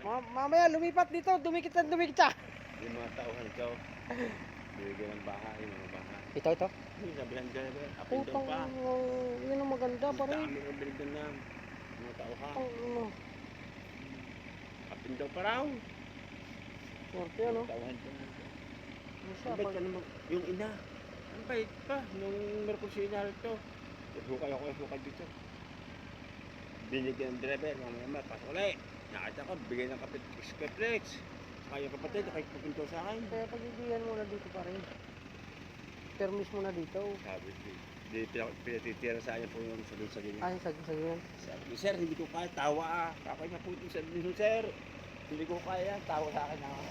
Mamaya lumipat dito, dumikit na dumikit siya. Yung mga tauhan ikaw. Bigyan ng bahay, mga bahay. Ito. Yung sabihan dyan, up and down Putang, pa. yun ang maganda pa rin. Dami ng binigyan na mga tauhan. Ano, Up and down pa raw. swerte ano. Tauhan dyan. Ano siya, Ang bait pag, pa naman, yung ina. Ang bait pa, nung Mercosina ito. Hukay dito. Binigyan ng driver, mamaya pasok ulit. Nakita ko, bigay ng kapit Skeplex. Saka yung kapatid, nakikipagpinto sa akin. kaya pagbibigyan mo na dito pa rin. Permis mo na dito. Sabi ko, di pinatitira sa akin po yung sabi sa ganyan. Ay, ganyan. Sabi ko, sir, hindi ko kaya, tawa ah. Kakay na po ito, sabi ko, sir, hindi ko kaya, tawa sa akin ako.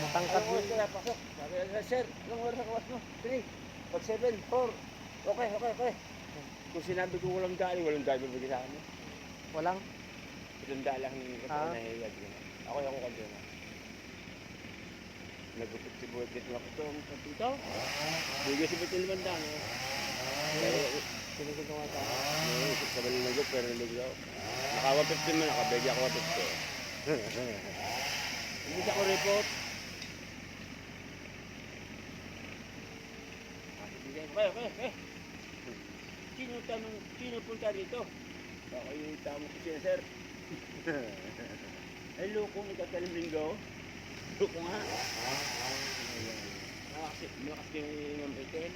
Matangkad Anong oras kaya pasok? Sabi ko, sir, anong oras ang kawas mo? 3, pag 7, 4. Okay. Kung sinabi ko walang dali bigay sa akin. Walang? Itong dali lang yung kapag nahihiya. Ako ka dyan. Nagupit si Buwet dito ako itong kapito. Bigay si Betil Mandang. Sinigil ko nga sa Naisip sa bali nagup, pero naligaw. Naka 150 man, nakabegi ako 150. Hindi ako report. Okay. Sino punta dito? Ako yung tamo ko siya, sir. Ay, loko ni Katalim Linggo. Loko nga. Malakas yung mambitin.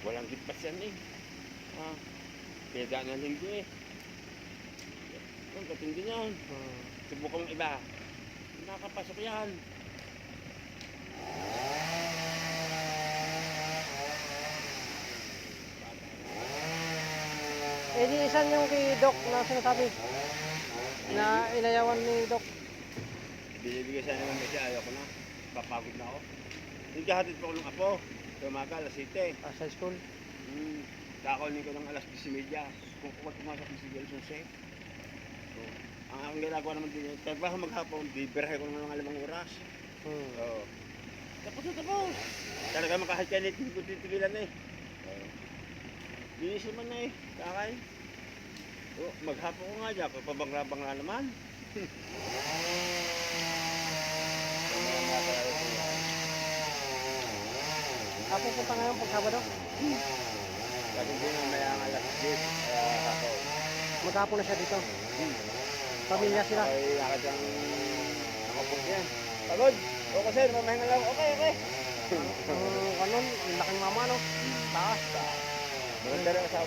Walang gitpas yan eh. Kaya daan ng linggo eh. Ang katindi yan. Subukan mong iba. Nakakapasok yan. Eh di isan yung kay Doc na sinasabi na inayawan ni Doc. Binibigay siya naman kasi ayaw ko na. Papagod na ako. Nagkahatid po ko ng apo. Tumaga, alas 7. Sa school. Kakakunin ko ng alas 10:30. Kung pumasok ng sigil, sunset. So, ang aking ginagawa naman din, trabaho maghapon, bibirahe ko naman ng 5 oras. So, tapos. Talaga makahal ka nito, hindi ko titigilan eh. Linis naman na eh, kakay. So, maghapon ko nga dyan, pabangla-bangla naman. Ako punta ngayon pag Sabado. Sabi ko nga may ang alas 10, hapon. Maghapon na siya dito. Pamilya sila. Ay, nakadang nakapog yan. Pagod! Okay sir, mamahinga lang. Okay. Kanon, laking mama no. Taas. Maganda rin asawa.